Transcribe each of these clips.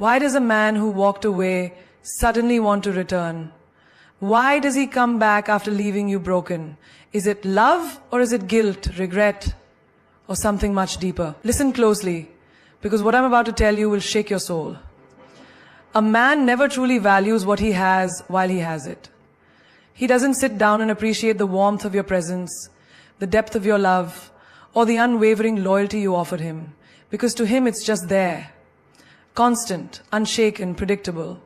Why does a man who walked away suddenly want to return? Why does he come back after leaving you broken? Is it love or is it guilt, regret, or something much deeper? Listen closely, because what I'm about to tell you will shake your soul. A man never truly values what he has while he has it. He doesn't sit down and appreciate the warmth of your presence, the depth of your love, or the unwavering loyalty you offered him, because to him it's just there. Constant, unshaken, predictable.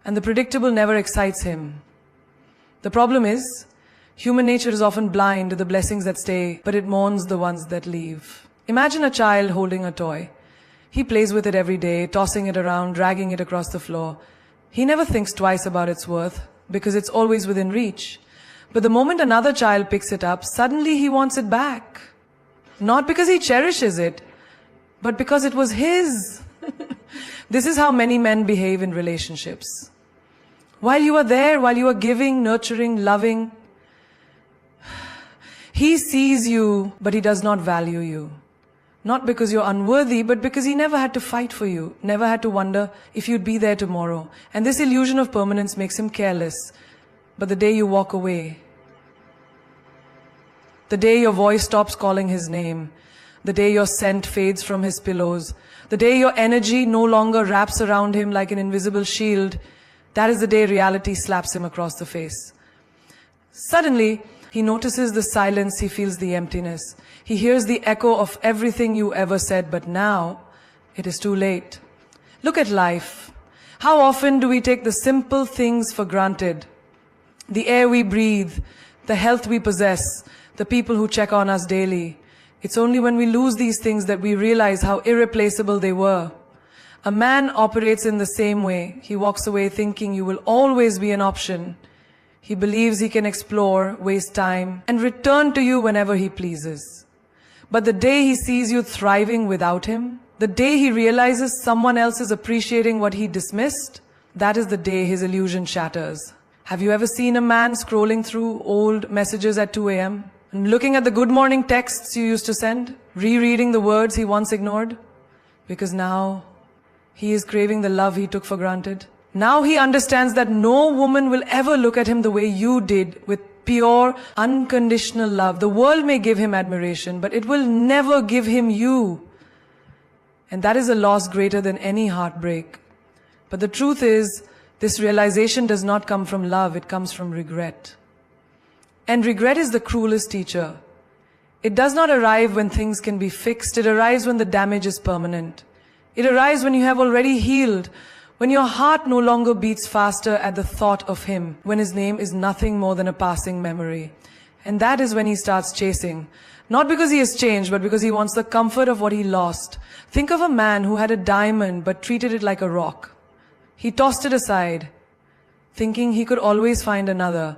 And the predictable never excites him. The problem is, human nature is often blind to the blessings that stay, but it mourns the ones that leave. Imagine a child holding a toy. He plays with it every day, tossing it around, dragging it across the floor. He never thinks twice about its worth, because it's always within reach. But the moment another child picks it up, suddenly he wants it back. Not because he cherishes it, but because it was his. This is how many men behave in relationships. While you are there, while you are giving, nurturing, loving, he sees you, but he does not value you. Not because you're unworthy, but because he never had to fight for you, never had to wonder if you'd be there tomorrow. And this illusion of permanence makes him careless. But the day you walk away, the day your voice stops calling his name, the day your scent fades from his pillows, the day your energy no longer wraps around him like an invisible shield, that is the day reality slaps him across the face. Suddenly, he notices the silence, he feels the emptiness. He hears the echo of everything you ever said, but now it is too late. Look at life. How often do we take the simple things for granted? The air we breathe, the health we possess, the people who check on us daily. It's only when we lose these things that we realize how irreplaceable they were. A man operates in the same way. He walks away thinking you will always be an option. He believes he can explore, waste time, and return to you whenever he pleases. But the day he sees you thriving without him, the day he realizes someone else is appreciating what he dismissed, that is the day his illusion shatters. Have you ever seen a man scrolling through old messages at 2 a.m.? and looking at the good morning texts you used to send, rereading the words he once ignored? Because now he is craving the love he took for granted. Now he understands that no woman will ever look at him the way you did, with pure, unconditional love. The world may give him admiration, but it will never give him you. And that is a loss greater than any heartbreak. But the truth is, this realization does not come from love, it comes from regret. And regret is the cruelest teacher. It does not arrive when things can be fixed, it arrives when the damage is permanent. It arrives when you have already healed, when your heart no longer beats faster at the thought of him, when his name is nothing more than a passing memory. And that is when he starts chasing. Not because he has changed, but because he wants the comfort of what he lost. Think of a man who had a diamond but treated it like a rock. He tossed it aside, thinking he could always find another.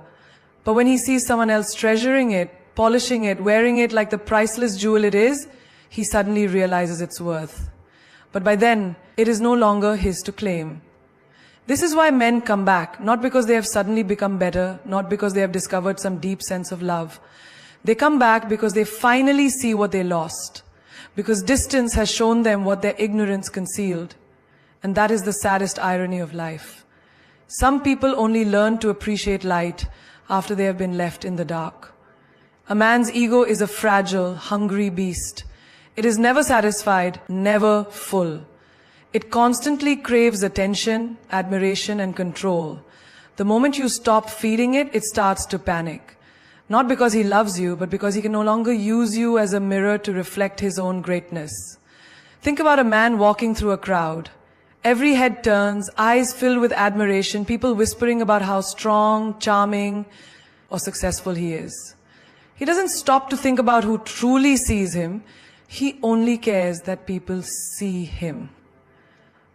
But when he sees someone else treasuring it, polishing it, wearing it like the priceless jewel it is, he suddenly realizes its worth. But by then, it is no longer his to claim. This is why men come back, not because they have suddenly become better, not because they have discovered some deep sense of love. They come back because they finally see what they lost, because distance has shown them what their ignorance concealed. And that is the saddest irony of life. Some people only learn to appreciate light after they have been left in the dark. A man's ego is a fragile, hungry beast. It is never satisfied, never full. It constantly craves attention, admiration, and control. The moment you stop feeding it, it starts to panic. Not because he loves you, but because he can no longer use you as a mirror to reflect his own greatness. Think about a man walking through a crowd. Every head turns, eyes filled with admiration, people whispering about how strong, charming, or successful he is. He doesn't stop to think about who truly sees him. He only cares that people see him.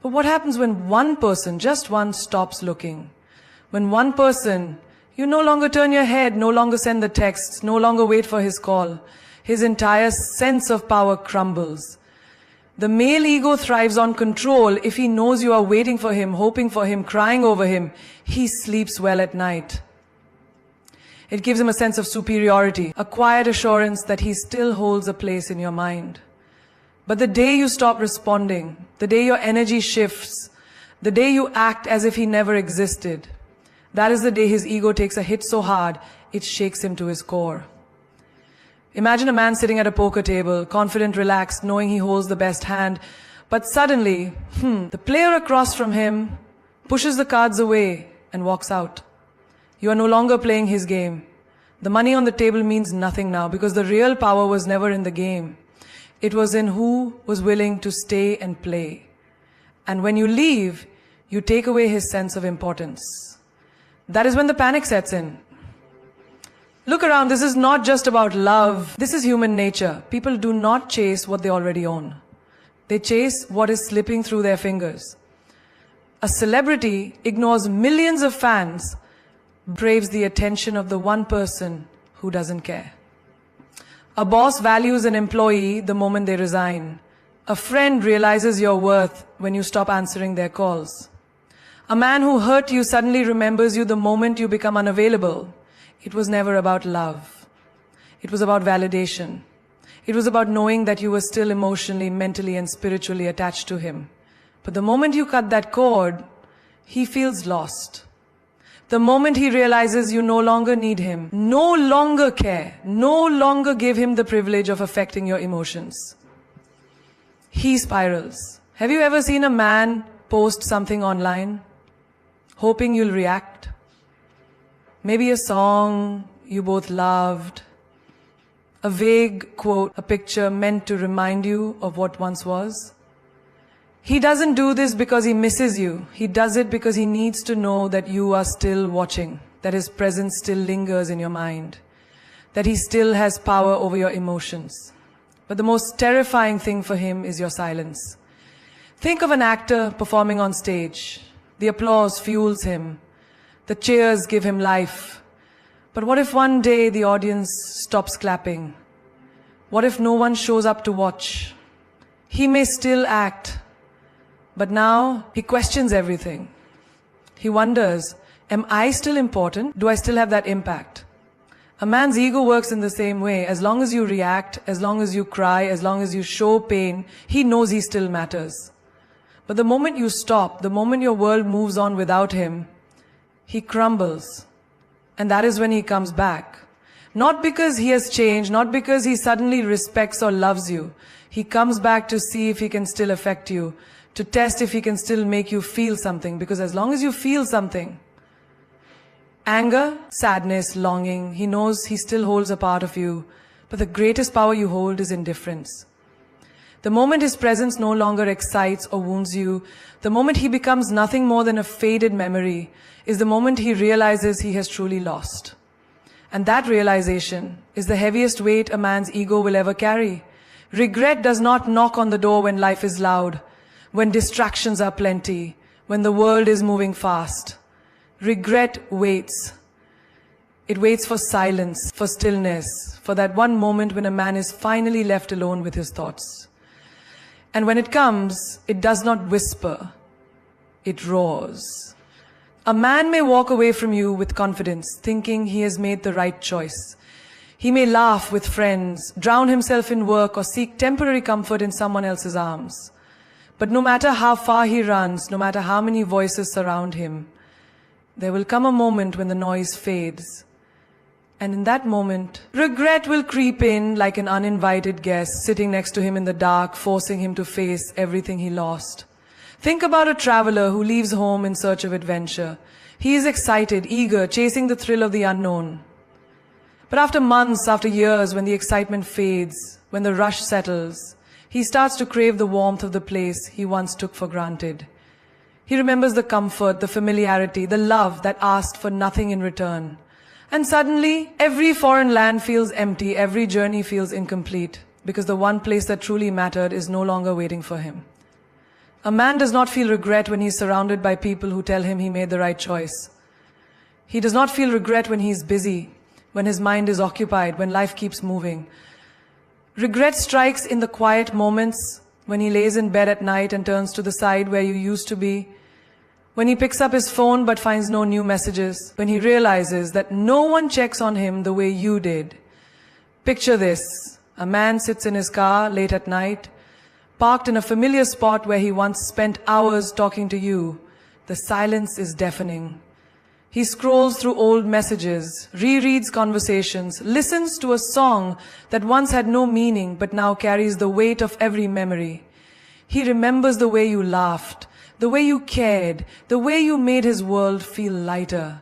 But what happens when one person, just one, stops looking? When one person, you no longer turn your head, no longer send the texts, no longer wait for his call. His entire sense of power crumbles. The male ego thrives on control. If he knows you are waiting for him, hoping for him, crying over him, he sleeps well at night. It gives him a sense of superiority, a quiet assurance that he still holds a place in your mind. But the day you stop responding, the day your energy shifts, the day you act as if he never existed, that is the day his ego takes a hit so hard, it shakes him to his core. Imagine a man sitting at a poker table, confident, relaxed, knowing he holds the best hand, but suddenly, the player across from him pushes the cards away and walks out. You are no longer playing his game. The money on the table means nothing now because the real power was never in the game. It was in who was willing to stay and play. And when you leave, you take away his sense of importance. That is when the panic sets in. Look around, this is not just about love. This is human nature. People do not chase what they already own. They chase what is slipping through their fingers. A celebrity ignores millions of fans, braves the attention of the one person who doesn't care. A boss values an employee the moment they resign. A friend realizes your worth when you stop answering their calls. A man who hurt you suddenly remembers you the moment you become unavailable. It was never about love. It was about validation. It was about knowing that you were still emotionally, mentally, and spiritually attached to him. But the moment you cut that cord, he feels lost. The moment he realizes you no longer need him, no longer care, no longer give him the privilege of affecting your emotions, he spirals. Have you ever seen a man post something online, hoping you'll react? Maybe a song you both loved, a vague quote, a picture meant to remind you of what once was. He doesn't do this because he misses you. He does it because he needs to know that you are still watching, that his presence still lingers in your mind, that he still has power over your emotions. But the most terrifying thing for him is your silence. Think of an actor performing on stage. The applause fuels him. The cheers give him life. But what if one day the audience stops clapping? What if no one shows up to watch? He may still act, but now he questions everything. He wonders, am I still important? Do I still have that impact? A man's ego works in the same way. As long as you react, as long as you cry, as long as you show pain, he knows he still matters. But the moment you stop, the moment your world moves on without him, he crumbles. And that is when he comes back. Not because he has changed, not because he suddenly respects or loves you. He comes back to see if he can still affect you, to test if he can still make you feel something. Because as long as you feel something, anger, sadness, longing, he knows he still holds a part of you. But the greatest power you hold is indifference. The moment his presence no longer excites or wounds you, the moment he becomes nothing more than a faded memory, is the moment he realizes he has truly lost. And that realization is the heaviest weight a man's ego will ever carry. Regret does not knock on the door when life is loud, when distractions are plenty, when the world is moving fast. Regret waits. It waits for silence, for stillness, for that one moment when a man is finally left alone with his thoughts. And when it comes, it does not whisper, it roars. A man may walk away from you with confidence, thinking he has made the right choice. He may laugh with friends, drown himself in work, or seek temporary comfort in someone else's arms. But no matter how far he runs, no matter how many voices surround him, there will come a moment when the noise fades. And in that moment, regret will creep in like an uninvited guest, sitting next to him in the dark, forcing him to face everything he lost. Think about a traveler who leaves home in search of adventure. He is excited, eager, chasing the thrill of the unknown. But after months, after years, when the excitement fades, when the rush settles, he starts to crave the warmth of the place he once took for granted. He remembers the comfort, the familiarity, the love that asked for nothing in return. And suddenly, every foreign land feels empty, every journey feels incomplete, because the one place that truly mattered is no longer waiting for him. A man does not feel regret when he is surrounded by people who tell him he made the right choice. He does not feel regret when he is busy, when his mind is occupied, when life keeps moving. Regret strikes in the quiet moments, when he lays in bed at night and turns to the side where you used to be, when he picks up his phone but finds no new messages, when he realizes that no one checks on him the way you did. Picture this. A man sits in his car late at night, parked in a familiar spot where he once spent hours talking to you, The silence is deafening. He scrolls through old messages, rereads conversations, listens to a song that once had no meaning but now carries the weight of every memory. He remembers the way you laughed, the way you cared, the way you made his world feel lighter.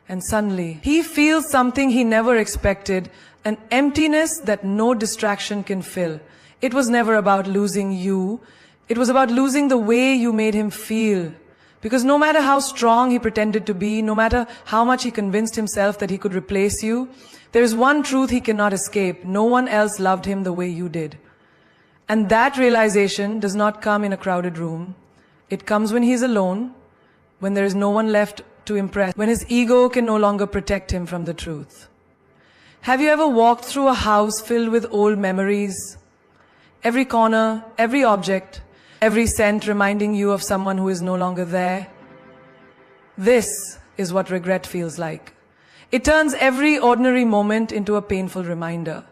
And suddenly, he feels something he never expected, an emptiness that no distraction can fill. It was never about losing you. It was about losing the way you made him feel. Because no matter how strong he pretended to be, no matter how much he convinced himself that he could replace you, there is one truth he cannot escape. No one else loved him the way you did. And that realization does not come in a crowded room. It comes when he is alone, when there is no one left to impress, when his ego can no longer protect him from the truth. Have you ever walked through a house filled with old memories? Every corner, every object, every scent reminding you of someone who is no longer there? This is what regret feels like. It turns every ordinary moment into a painful reminder.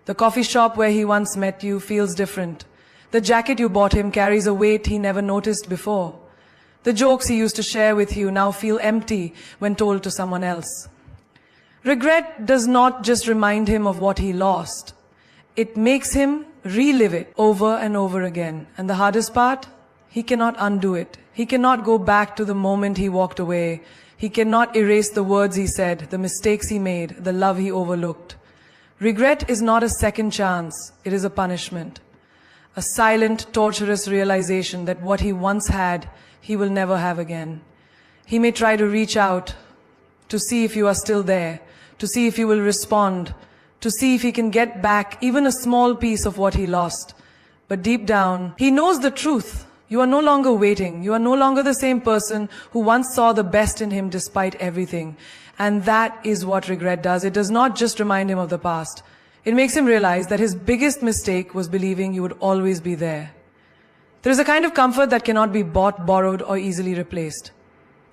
The coffee shop where he once met you feels different. The jacket you bought him carries a weight he never noticed before. The jokes he used to share with you now feel empty when told to someone else. Regret does not just remind him of what he lost. It makes him relive it over and over again. And the hardest part? He cannot undo it. He cannot go back to the moment he walked away. He cannot erase the words he said, the mistakes he made, the love he overlooked. Regret is not a second chance. It is a punishment. A silent, torturous realization that what he once had, he will never have again. He may try to reach out to see if you are still there, to see if you will respond, to see if he can get back even a small piece of what he lost. But deep down, he knows the truth. You are no longer waiting. You are no longer the same person who once saw the best in him despite everything. And that is what regret does. It does not just remind him of the past. It makes him realize that his biggest mistake was believing you would always be there. There is a kind of comfort that cannot be bought, borrowed, or easily replaced.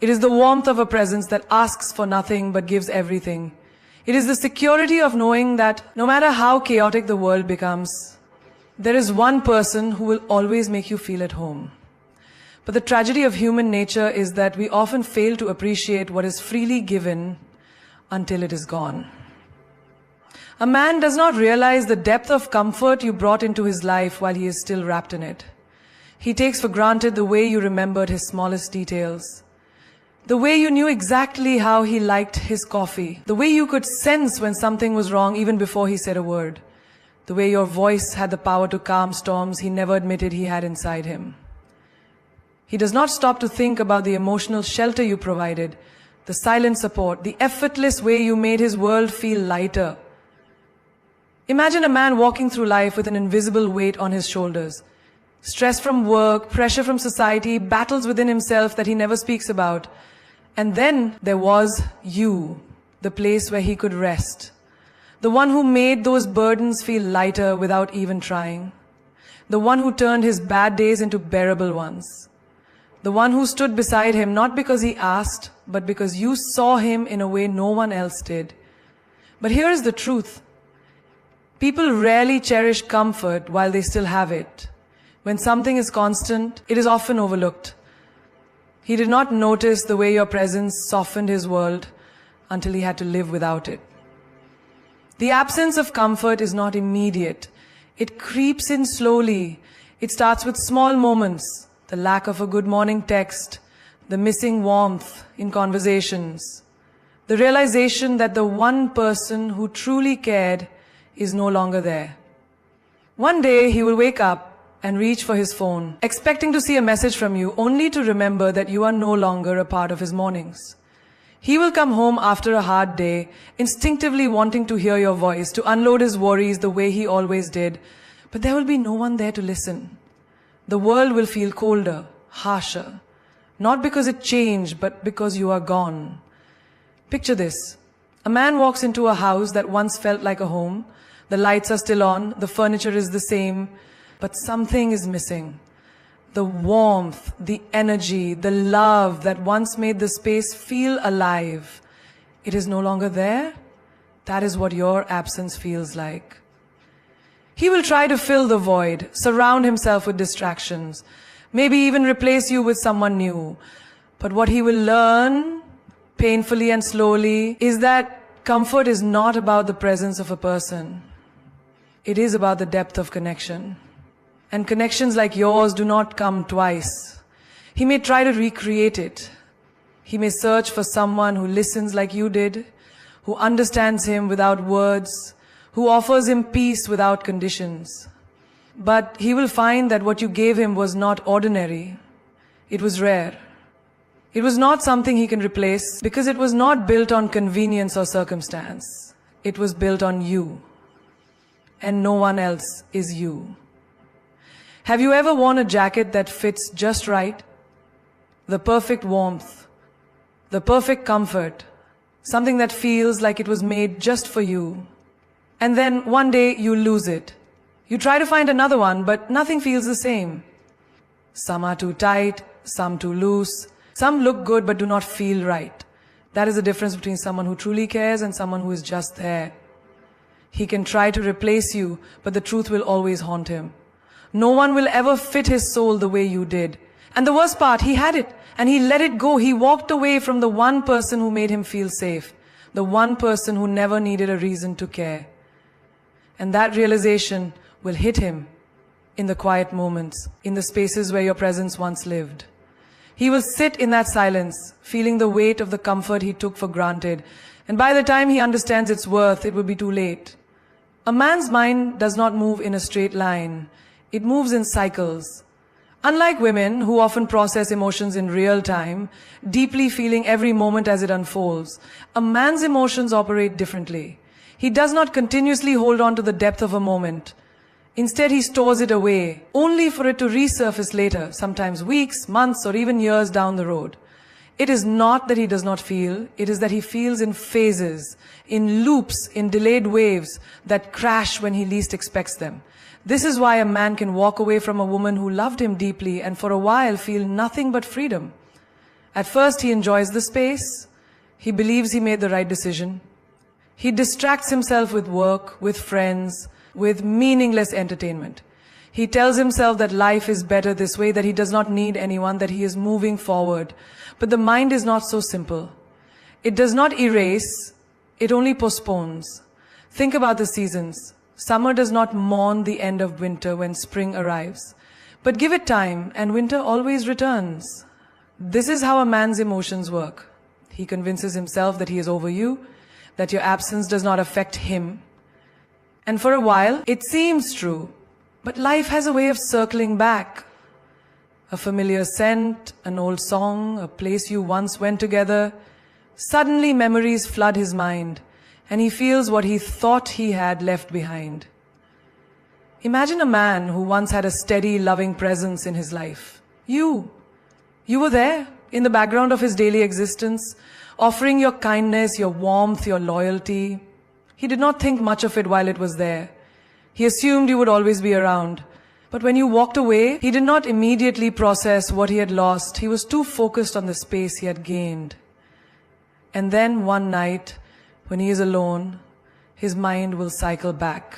It is the warmth of a presence that asks for nothing but gives everything. It is the security of knowing that no matter how chaotic the world becomes, there is one person who will always make you feel at home. But the tragedy of human nature is that we often fail to appreciate what is freely given until it is gone. A man does not realize the depth of comfort you brought into his life while he is still wrapped in it. He takes for granted the way you remembered his smallest details. The way you knew exactly how he liked his coffee. The way you could sense when something was wrong even before he said a word. The way your voice had the power to calm storms he never admitted he had inside him. He does not stop to think about the emotional shelter you provided, the silent support, the effortless way you made his world feel lighter. Imagine a man walking through life with an invisible weight on his shoulders. Stress from work, pressure from society, battles within himself that he never speaks about. And then there was you, the place where he could rest. The one who made those burdens feel lighter without even trying. The one who turned his bad days into bearable ones. The one who stood beside him not because he asked, but because you saw him in a way no one else did. But here is the truth. People rarely cherish comfort while they still have it. When something is constant, it is often overlooked. He did not notice the way your presence softened his world until he had to live without it. The absence of comfort is not immediate. It creeps in slowly. It starts with small moments, the lack of a good morning text, the missing warmth in conversations, the realization that the one person who truly cared is no longer there. One day he will wake up and reach for his phone, expecting to see a message from you, only to remember that you are no longer a part of his mornings. He will come home after a hard day, instinctively wanting to hear your voice, to unload his worries the way he always did, but there will be no one there to listen. The world will feel colder, harsher, not because it changed, but because you are gone. Picture this. A man walks into a house that once felt like a home. The lights are still on, the furniture is the same, but something is missing. The warmth, the energy, the love that once made the space feel alive. It is no longer there. That is what your absence feels like. He will try to fill the void, surround himself with distractions, maybe even replace you with someone new. But what he will learn, painfully and slowly, is that comfort is not about the presence of a person. It is about the depth of connection. And connections like yours do not come twice. He may try to recreate it. He may search for someone who listens like you did, who understands him without words, who offers him peace without conditions. But he will find that what you gave him was not ordinary. It was rare. It was not something he can replace because it was not built on convenience or circumstance. It was built on you. And no one else is you. Have you ever worn a jacket that fits just right? The perfect warmth, the perfect comfort, something that feels like it was made just for you. And then one day you lose it. You try to find another one, but nothing feels the same. Some are too tight, some too loose. Some look good but do not feel right. That is the difference between someone who truly cares and someone who is just there. He can try to replace you, but the truth will always haunt him. No one will ever fit his soul the way you did. And the worst part, he had it, and he let it go. He walked away from the one person who made him feel safe, the one person who never needed a reason to care. And that realization will hit him in the quiet moments, in the spaces where your presence once lived. He will sit in that silence, feeling the weight of the comfort he took for granted. And by the time he understands its worth, it will be too late. A man's mind does not move in a straight line. It moves in cycles. Unlike women, who often process emotions in real time, deeply feeling every moment as it unfolds, a man's emotions operate differently. He does not continuously hold on to the depth of a moment. Instead, he stores it away, only for it to resurface later, sometimes weeks, months, or even years down the road. It is not that he does not feel, it is that he feels in phases, in loops, in delayed waves that crash when he least expects them. This is why a man can walk away from a woman who loved him deeply and for a while feel nothing but freedom. At first, he enjoys the space. He believes he made the right decision. He distracts himself with work, with friends, with meaningless entertainment. He tells himself that life is better this way, that he does not need anyone, that he is moving forward. But the mind is not so simple. It does not erase, it only postpones. Think about the seasons. Summer does not mourn the end of winter when spring arrives. But give it time, and winter always returns. This is how a man's emotions work. He convinces himself that he is over you, that your absence does not affect him. And for a while, it seems true, but life has a way of circling back. A familiar scent, an old song, a place you once went together. Suddenly memories flood his mind, and he feels what he thought he had left behind. Imagine a man who once had a steady, loving presence in his life. You were there, in the background of his daily existence, offering your kindness, your warmth, your loyalty. He did not think much of it while it was there. He assumed you would always be around. But when you walked away, he did not immediately process what he had lost. He was too focused on the space he had gained. And then one night, when he is alone, his mind will cycle back.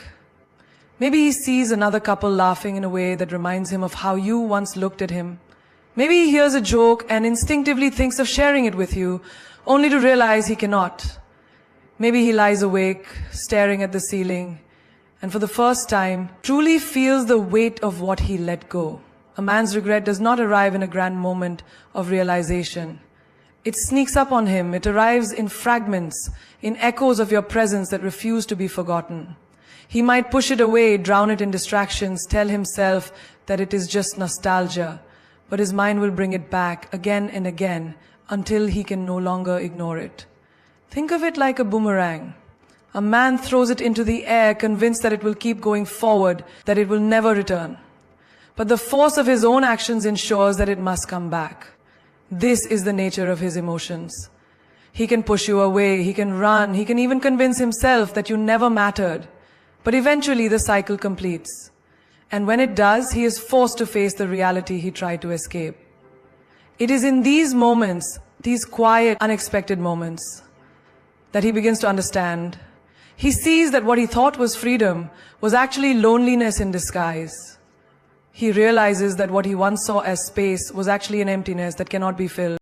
Maybe he sees another couple laughing in a way that reminds him of how you once looked at him. Maybe he hears a joke and instinctively thinks of sharing it with you, only to realize he cannot. Maybe he lies awake, staring at the ceiling, and for the first time, truly feels the weight of what he let go. A man's regret does not arrive in a grand moment of realization. It sneaks up on him. It arrives in fragments, in echoes of your presence that refuse to be forgotten. He might push it away, drown it in distractions, tell himself that it is just nostalgia, but his mind will bring it back again and again until he can no longer ignore it. Think of it like a boomerang. A man throws it into the air, convinced that it will keep going forward, that it will never return. But the force of his own actions ensures that it must come back. This is the nature of his emotions. He can push you away, he can run, he can even convince himself that you never mattered. But eventually the cycle completes. And when it does, he is forced to face the reality he tried to escape. It is in these moments, these quiet, unexpected moments, that he begins to understand. He sees that what he thought was freedom was actually loneliness in disguise. He realizes that what he once saw as space was actually an emptiness that cannot be filled.